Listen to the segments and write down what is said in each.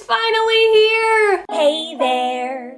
finally here! Hey there!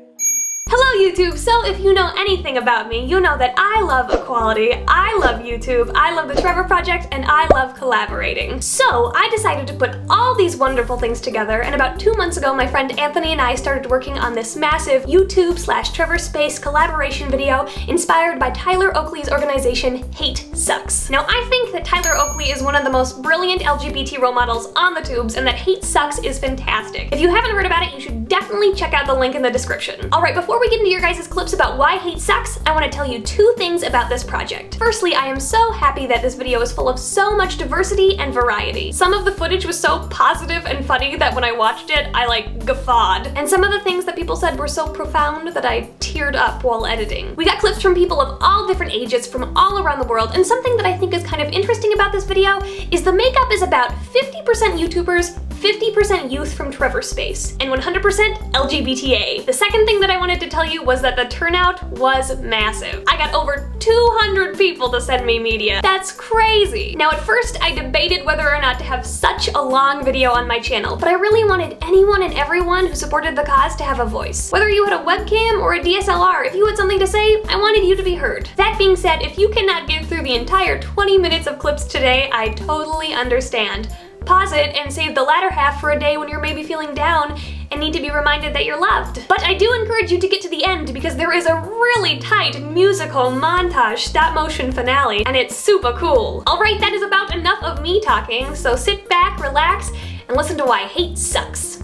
Hello YouTube! So if you know anything about me, you know that I love equality, I love YouTube, I love the Trevor Project, and I love collaborating. So I decided to put all these wonderful things together, and about 2 months ago my friend Anthony and I started working on this massive YouTube/TrevorSpace collaboration video inspired by Tyler Oakley's organization Hate Sucks. Now I think that Tyler Oakley is one of the most brilliant LGBT role models on the tubes, and that Hate Sucks is fantastic. If you haven't heard about it, you should definitely check out the link in the description. Alright, before we get into your guys' clips about why hate sucks, I want to tell you 2 things about this project. Firstly, I am so happy that this video is full of so much diversity and variety. Some of the footage was so positive and funny that when I watched it, I like guffawed. And some of the things that people said were so profound that I teared up while editing. We got clips from people of all different ages from all around the world, and something that I think is kind of interesting about this video is the makeup is about 50% YouTubers, 50% youth from TrevorSpace, and 100% LGBTA. The second thing that I wanted to tell you was that the turnout was massive. I got over 200 people to send me media. That's crazy. Now at first I debated whether or not to have such a long video on my channel, but I really wanted anyone and everyone who supported the cause to have a voice. Whether you had a webcam or a DSLR, if you had something to say, I wanted you to be heard. That being said, if you cannot get through the entire 20 minutes of clips today, I totally understand. Pause it and save the latter half for a day when you're maybe feeling down and need to be reminded that you're loved. But I do encourage you to get to the end because there is a really tight musical montage stop motion finale and it's super cool. Alright, that is about enough of me talking, so sit back, relax, and listen to why hate sucks.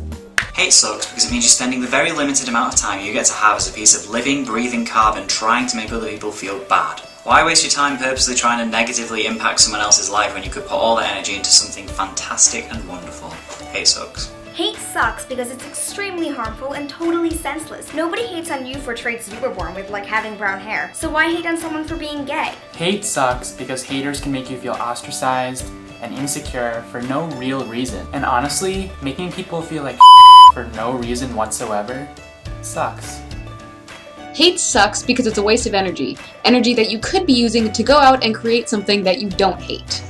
Hate sucks because it means you're spending the very limited amount of time you get to have as a piece of living, breathing carbon trying to make other people feel bad. Why waste your time purposely trying to negatively impact someone else's life when you could put all that energy into something fantastic and wonderful? Hate sucks. Hate sucks because it's extremely harmful and totally senseless. Nobody hates on you for traits you were born with, like having brown hair. So why hate on someone for being gay? Hate sucks because haters can make you feel ostracized and insecure for no real reason. And honestly, making people feel like for no reason whatsoever sucks. Hate sucks because it's a waste of energy. Energy that you could be using to go out and create something that you don't hate.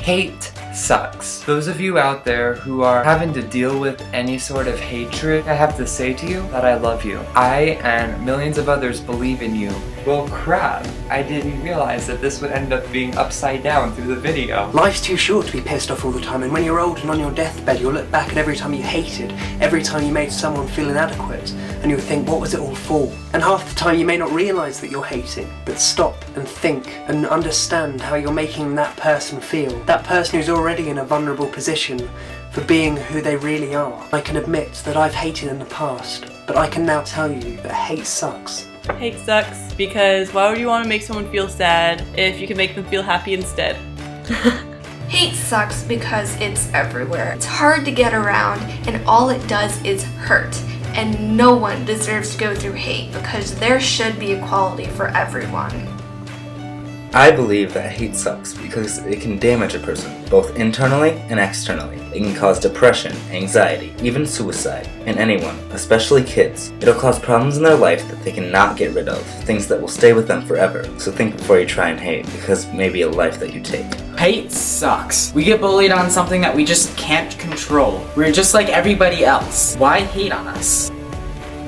Hate sucks. Those of you out there who are having to deal with any sort of hatred, I have to say to you that I love you. I and millions of others believe in you. Well, crap. I didn't realize that this would end up being upside down through the video. Life's too short to be pissed off all the time, and when you're old and on your deathbed, you'll look back at every time you hated, every time you made someone feel inadequate, and you'll think, what was it all for? And half the time you may not realise that you're hating, but stop and think and understand how you're making that person feel. That person who's already in a vulnerable position for being who they really are. I can admit that I've hated in the past, but I can now tell you that hate sucks. Hate sucks because why would you want to make someone feel sad if you can make them feel happy instead? Hate sucks because it's everywhere. It's hard to get around and all it does is hurt. And no one deserves to go through hate because there should be equality for everyone. I believe that hate sucks because it can damage a person, both internally and externally. It can cause depression, anxiety, even suicide in anyone, especially kids. It'll cause problems in their life that they cannot get rid of, things that will stay with them forever. So think before you try and hate, because it may be a life that you take. Hate sucks. We get bullied on something that we just can't control. We're just like everybody else. Why hate on us?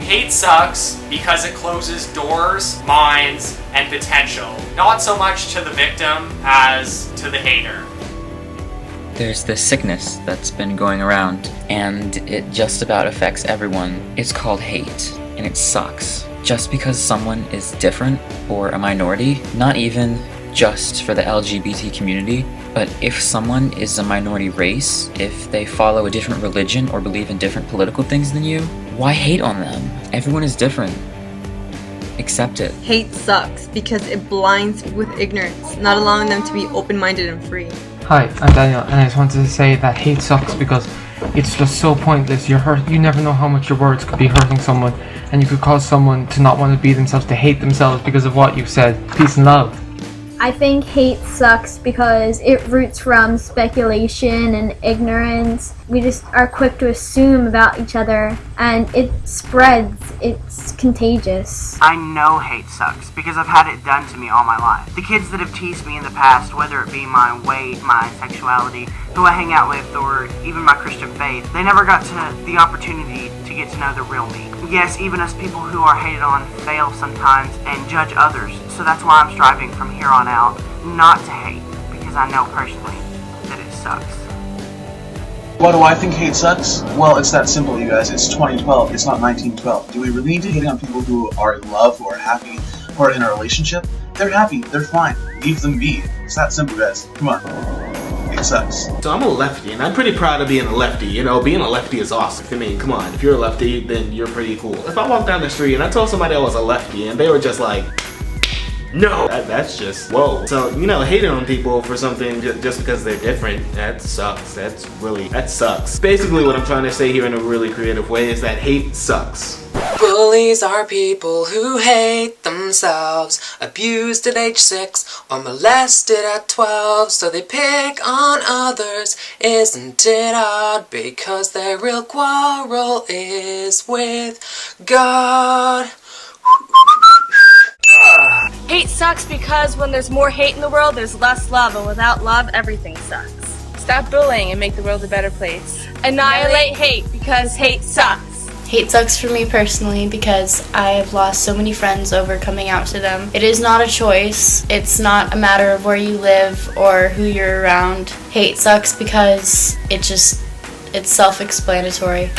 Hate sucks because it closes doors, minds, and potential. Not so much to the victim as to the hater. There's this sickness that's been going around, and it just about affects everyone. It's called hate, and it sucks. Just because someone is different or a minority, not even just for the LGBT community, but if someone is a minority race, if they follow a different religion or believe in different political things than you, why hate on them? Everyone is different. Accept it. Hate sucks because it blinds people with ignorance, not allowing them to be open-minded and free. Hi, I'm Daniel, and I just wanted to say that hate sucks because it's just so pointless. You never know how much your words could be hurting someone, and you could cause someone to not want to be themselves, to hate themselves because of what you've said. Peace and love. I think hate sucks because it roots from speculation and ignorance. We just are quick to assume about each other and it spreads. It's contagious. I know hate sucks because I've had it done to me all my life. The kids that have teased me in the past, whether it be my weight, my sexuality, who I hang out with, or even my Christian faith, they never got to the opportunity to get to know the real me. Yes, even us people who are hated on fail sometimes and judge others, so that's why I'm striving from here on out not to hate, because I know personally that it sucks. Why do I think hate sucks? Well, it's that simple, you guys. It's 2012. It's not 1912. Do we really need to hate on people who are in love, who are happy, who are in a relationship? They're happy. They're fine. Leave them be. It's that simple, guys. Come on. Hate sucks. So I'm a lefty, and I'm pretty proud of being a lefty. You know, being a lefty is awesome. I mean, come on. If you're a lefty, then you're pretty cool. If I walked down the street and I told somebody I was a lefty, and they were just like, no, that's just, whoa. So, you know, hating on people for something just because they're different, that sucks. That sucks. Basically what I'm trying to say here in a really creative way is that hate sucks. Bullies are people who hate themselves, abused at age 6 or molested at 12, so they pick on others. Isn't it odd? Because their real quarrel is with God. Hate sucks because when there's more hate in the world, there's less love, and without love, everything sucks. Stop bullying and make the world a better place. Annihilate hate because hate sucks. Hate sucks for me personally because I've lost so many friends over coming out to them. It is not a choice. It's not a matter of where you live or who you're around. Hate sucks because it's self-explanatory.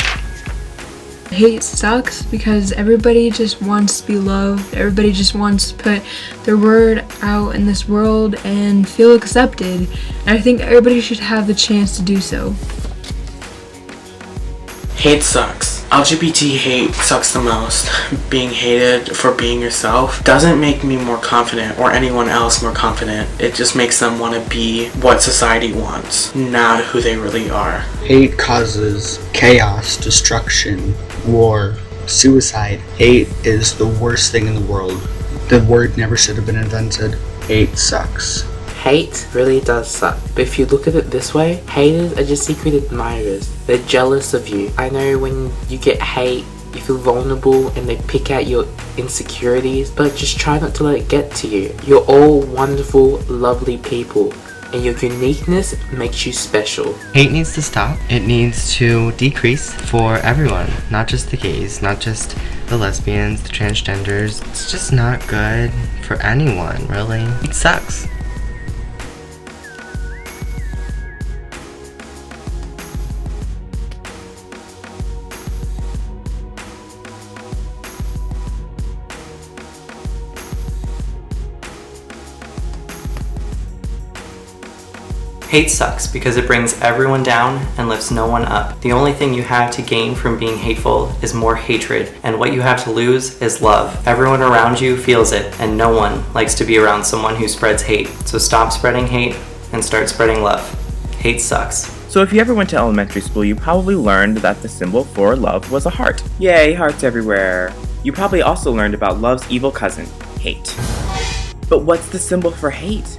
Hate sucks because everybody just wants to be loved. Everybody just wants to put their word out in this world and feel accepted. And I think everybody should have the chance to do so. Hate sucks. LGBT hate sucks the most. Being hated for being yourself doesn't make me more confident or anyone else more confident. It just makes them want to be what society wants, not who they really are. Hate causes chaos, destruction, war, suicide. Hate is the worst thing in the world. The word never should have been invented. Hate sucks. Hate really does suck, but if you look at it this way, haters are just secret admirers. They're jealous of you. I know when you get hate, you feel vulnerable and they pick out your insecurities, but just try not to let it get to you. You're all wonderful, lovely people, and your uniqueness makes you special. Hate needs to stop. It needs to decrease for everyone, not just the gays, not just the lesbians, the transgenders. It's just not good for anyone, really. It sucks. Hate sucks because it brings everyone down and lifts no one up. The only thing you have to gain from being hateful is more hatred, and what you have to lose is love. Everyone around you feels it, and no one likes to be around someone who spreads hate. So stop spreading hate and start spreading love. Hate sucks. So if you ever went to elementary school, you probably learned that the symbol for love was a heart. Yay, hearts everywhere. You probably also learned about love's evil cousin, hate. But what's the symbol for hate?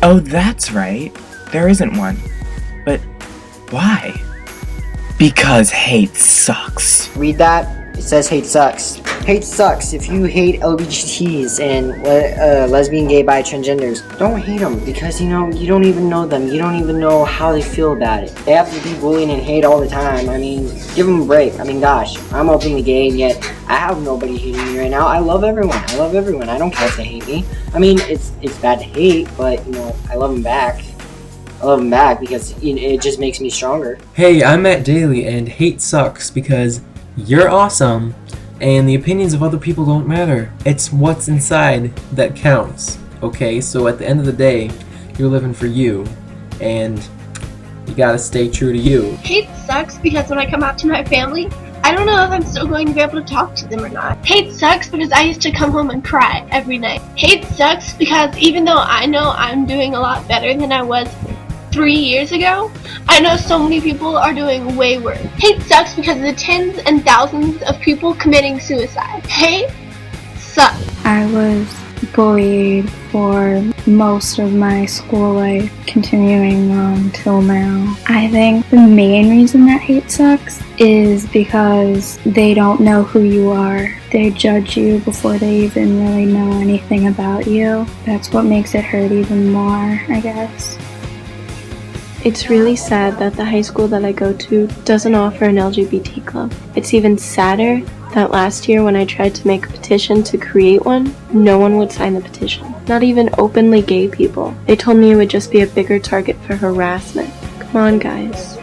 Oh, that's right. There isn't one. But why? Because hate sucks. Read that. It says hate sucks. Hate sucks. If you hate LGBTs and lesbian, gay, bi, transgenders, don't hate them because, you know, you don't even know them. You don't even know how they feel about it. They have to be bullying and hate all the time. I mean, give them a break. I mean, gosh, I'm openly gay and yet I have nobody hating me right now. I love everyone. I love everyone. I don't care if they hate me. I mean, it's bad to hate, but, you know, I love them back. I love them back because it just makes me stronger. Hey, I'm Matt Daly, and hate sucks because you're awesome, and the opinions of other people don't matter. It's what's inside that counts, okay? So at the end of the day, you're living for you, and you gotta stay true to you. Hate sucks because when I come out to my family, I don't know if I'm still going to be able to talk to them or not. Hate sucks because I used to come home and cry every night. Hate sucks because even though I know I'm doing a lot better than I was 3 years ago, I know so many people are doing way worse. Hate sucks because of the tens and thousands of people committing suicide. Hate sucks. I was bullied for most of my school life, continuing on till now. I think the main reason that hate sucks is because they don't know who you are. They judge you before they even really know anything about you. That's what makes it hurt even more, I guess. It's really sad that the high school that I go to doesn't offer an LGBT club. It's even sadder that last year when I tried to make a petition to create one, no one would sign the petition. Not even openly gay people. They told me it would just be a bigger target for harassment. Come on, guys.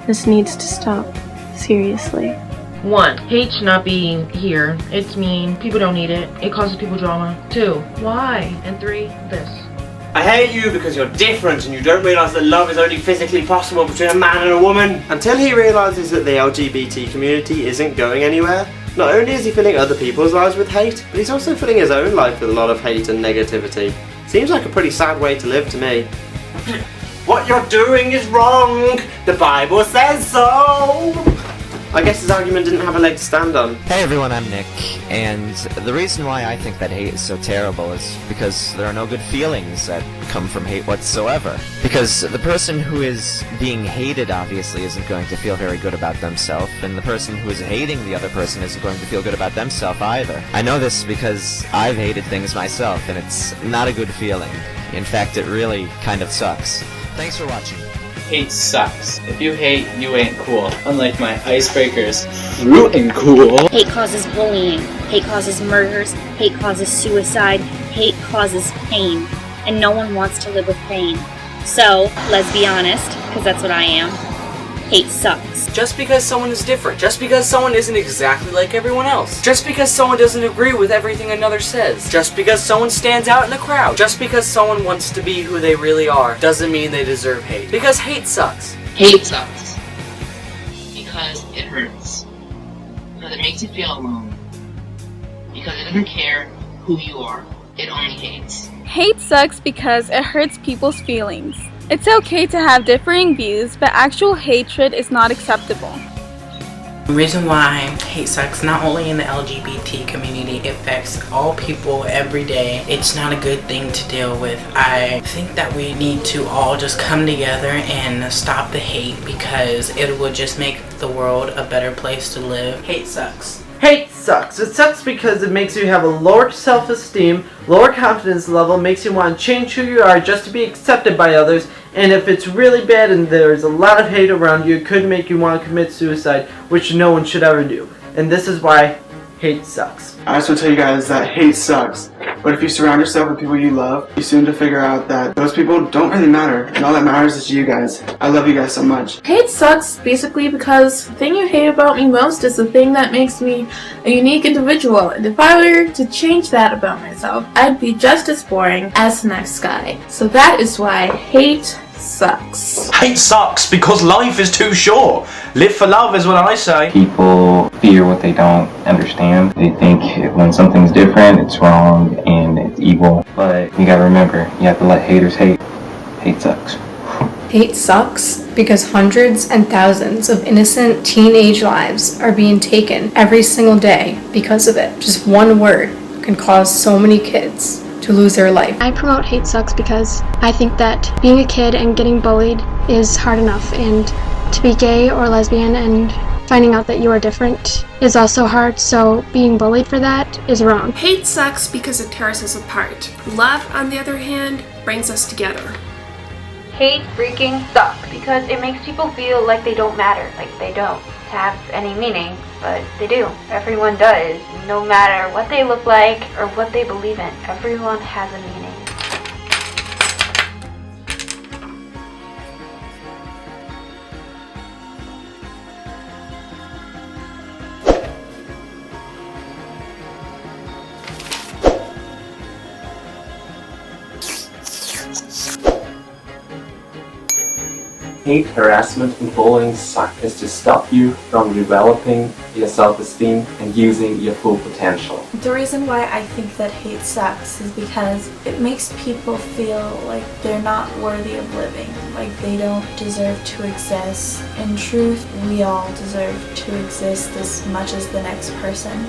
This needs to stop. Seriously. 1. Hate should not be here. It's mean. People don't need it. It causes people drama. 2. Why? And 3. This. I hate you because you're different and you don't realise that love is only physically possible between a man and a woman. Until he realises that the LGBT community isn't going anywhere, not only is he filling other people's lives with hate, but he's also filling his own life with a lot of hate and negativity. Seems like a pretty sad way to live to me. What you're doing is wrong! The Bible says so! I guess his argument didn't have a leg to stand on. Hey everyone, I'm Nick, and the reason why I think that hate is so terrible is because there are no good feelings that come from hate whatsoever. Because the person who is being hated obviously isn't going to feel very good about themselves, and the person who is hating the other person isn't going to feel good about themselves either. I know this because I've hated things myself, and it's not a good feeling. In fact, it really kind of sucks. Thanks for watching. Hate sucks. If you hate, you ain't cool. Unlike my icebreakers, you ain't cool. Hate causes bullying. Hate causes murders. Hate causes suicide. Hate causes pain. And no one wants to live with pain. So, let's be honest, because that's what I am. Hate sucks. Just because someone is different, just because someone isn't exactly like everyone else, just because someone doesn't agree with everything another says, just because someone stands out in the crowd, just because someone wants to be who they really are, doesn't mean they deserve hate. Because hate sucks. Hate sucks. Because it hurts. Because it makes you feel alone. Because it doesn't care who you are. It only hates. Hate sucks because it hurts people's feelings. It's okay to have differing views, but actual hatred is not acceptable. The reason why hate sucks, not only in the LGBT community, it affects all people every day. It's not a good thing to deal with. I think that we need to all just come together and stop the hate because it will just make the world a better place to live. Hate sucks. Hate sucks. It sucks because it makes you have a lower self-esteem, lower confidence level, makes you want to change who you are just to be accepted by others, and if it's really bad and there's a lot of hate around you, it could make you want to commit suicide, which no one should ever do. And this is why hate sucks. I just want to tell you guys that hate sucks. But if you surround yourself with people you love, you soon to figure out that those people don't really matter, and all that matters is you guys. I love you guys so much. Hate sucks basically because the thing you hate about me most is the thing that makes me a unique individual, and if I were to change that about myself, I'd be just as boring as the next guy. So that is why hate sucks. Hate sucks because life is too short. Live for love is what I say. People fear what they don't understand. They think when something's different, it's wrong and it's evil. But you gotta remember, you have to let haters hate. Hate sucks. Hate sucks because hundreds and thousands of innocent teenage lives are being taken every single day because of it. Just one word can cause so many kids to lose their life. I promote hate sucks because I think that being a kid and getting bullied is hard enough, and to be gay or lesbian and finding out that you are different is also hard, so being bullied for that is wrong. Hate sucks because it tears us apart. Love, on the other hand, brings us together. Hate freaking sucks because it makes people feel like they don't matter, like they don't have any meaning, but they do. Everyone does, no matter what they look like or what they believe in. Everyone has a meaning. Hate, harassment, and bullying suck is to stop you from developing your self-esteem and using your full potential. The reason why I think that hate sucks is because it makes people feel like they're not worthy of living, like they don't deserve to exist. In truth, we all deserve to exist as much as the next person.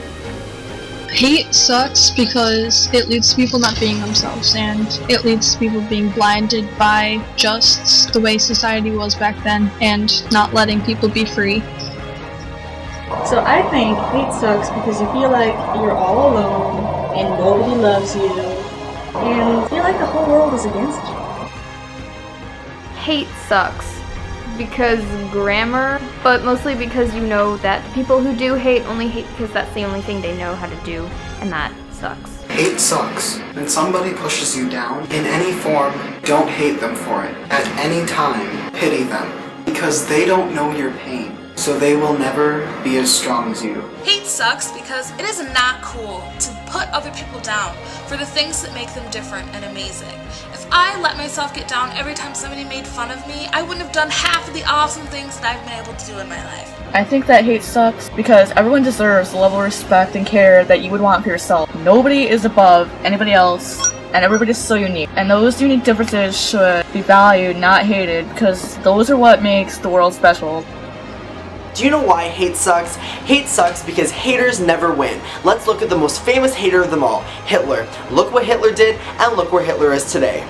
Hate sucks because it leads to people not being themselves, and it leads to people being blinded by just the way society was back then and not letting people be free. So I think hate sucks because you feel like you're all alone and nobody loves you and you feel like the whole world is against you. Hate sucks because grammar, but mostly because you know that the people who do hate only hate because that's the only thing they know how to do, and that sucks. Hate sucks. When somebody pushes you down in any form, don't hate them for it. At any time, pity them. Because they don't know your pain. So they will never be as strong as you. Hate sucks because it is not cool to put other people down for the things that make them different and amazing. If I let myself get down every time somebody made fun of me, I wouldn't have done half of the awesome things that I've been able to do in my life. I think that hate sucks because everyone deserves the level of respect and care that you would want for yourself. Nobody is above anybody else, and everybody's so unique. And those unique differences should be valued, not hated, because those are what makes the world special. Do you know why hate sucks? Hate sucks because haters never win. Let's look at the most famous hater of them all, Hitler. Look what Hitler did, and look where Hitler is today.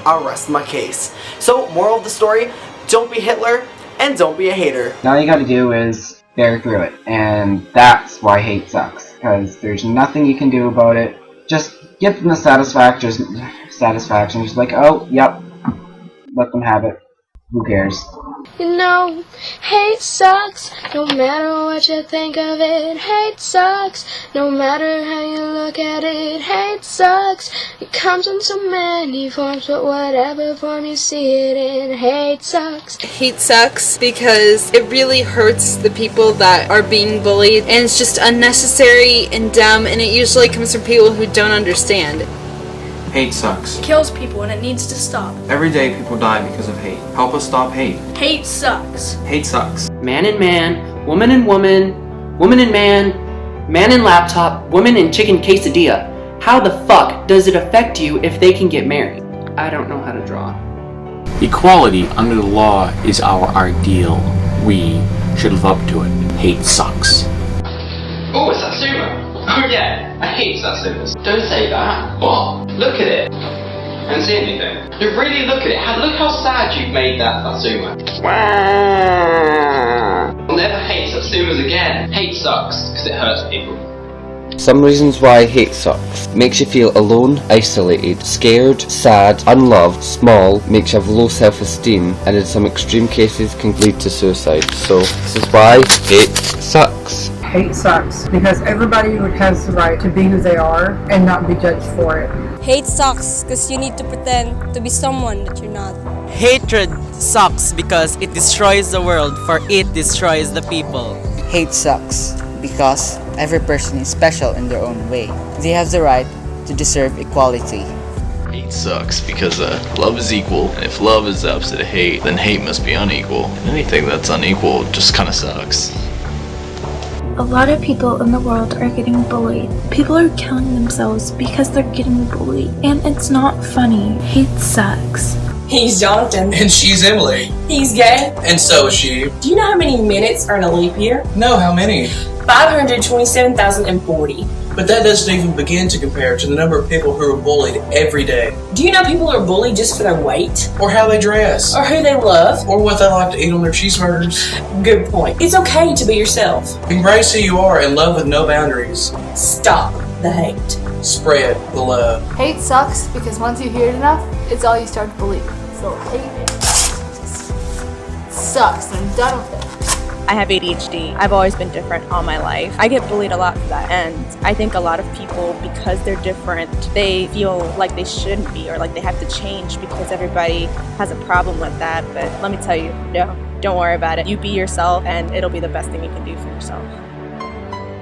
I'll rest my case. So, moral of the story, don't be Hitler, and don't be a hater. All you gotta do is bear through it, and that's why hate sucks, because there's nothing you can do about it. Just give them the satisfaction, just like, oh, yep, let them have it. Who cares? You know, hate sucks, no matter what you think of it. Hate sucks, no matter how you look at it. Hate sucks, it comes in so many forms, but whatever form you see it in. Hate sucks. Hate sucks because it really hurts the people that are being bullied, and it's just unnecessary and dumb, and it usually comes from people who don't understand. Hate sucks. It kills people and it needs to stop. Every day people die because of hate. Help us stop hate. Hate sucks. Hate sucks. Man and man, woman and woman, woman and man and laptop, woman and chicken quesadilla. How the fuck does it affect you if they can get married? I don't know how to draw. Equality under the law is our ideal. We should live up to it. Hate sucks. Oh, it's Satsuma. Oh yeah, I hate Satsumas. Don't say that. What? Look at it. And see anything. You really look at it. Look how sad you've made that Satsuma. I'll never hate Satsumas again. Hate sucks because it hurts people. Some reasons why hate sucks. Makes you feel alone, isolated, scared, sad, unloved, small, makes you have low self-esteem, and in some extreme cases can lead to suicide. So, this is why hate sucks. Hate sucks because everybody has the right to be who they are and not be judged for it. Hate sucks because you need to pretend to be someone that you're not. Hatred sucks because it destroys the world, for it destroys the people. Hate sucks because every person is special in their own way. They have the right to deserve equality. Hate sucks because love is equal, and if love is the opposite of hate, then hate must be unequal. And anything that's unequal just kind of sucks. A lot of people in the world are getting bullied. People are killing themselves because they're getting bullied. And it's not funny. Hate sucks. He's Jonathan. And she's Emily. He's gay. And so is she. Do you know how many minutes are in a leap year? No, how many? 527,040. But that doesn't even begin to compare to the number of people who are bullied every day. Do you know people are bullied just for their weight? Or how they dress. Or who they love. Or what they like to eat on their cheeseburgers. Good point. It's okay to be yourself. Embrace who you are and love with no boundaries. Stop the hate. Spread the love. Hate sucks because once you hear it enough, it's all you start to believe. So hate it sucks. I'm done with it. I have ADHD. I've always been different all my life. I get bullied a lot for that. And I think a lot of people, because they're different, they feel like they shouldn't be or like they have to change because everybody has a problem with that. But let me tell you, no, don't worry about it. You be yourself and it'll be the best thing you can do for yourself.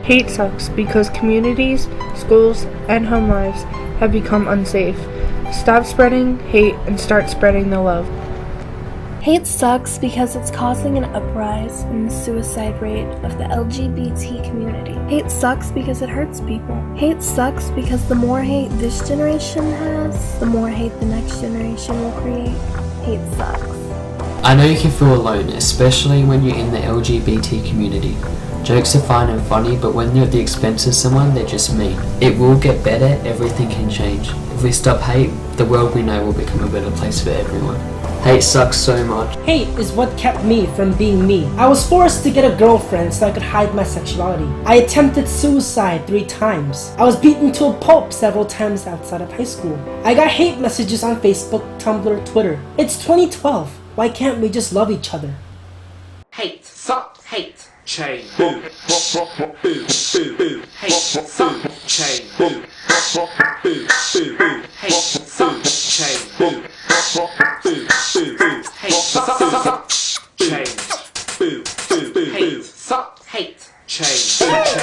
Hate sucks because communities, schools, and home lives have become unsafe. Stop spreading hate and start spreading the love. Hate sucks because it's causing an uprise in the suicide rate of the LGBT community. Hate sucks because it hurts people. Hate sucks because the more hate this generation has, the more hate the next generation will create. Hate sucks. I know you can feel alone, especially when you're in the LGBT community. Jokes are fine and funny, but when they're at the expense of someone, they're just mean. It will get better, everything can change. If we stop hate, the world we know will become a better place for everyone. Hate sucks so much. Hate is what kept me from being me. I was forced to get a girlfriend so I could hide my sexuality. I attempted suicide 3 times. I was beaten to a pulp several times outside of high school. I got hate messages on Facebook, Tumblr, Twitter. It's 2012. Why can't we just love each other? hate, suck, hate, chain, hate, suck, chain, hate, suck, chain, hate, suck, chain, hate, suck, hate, chain,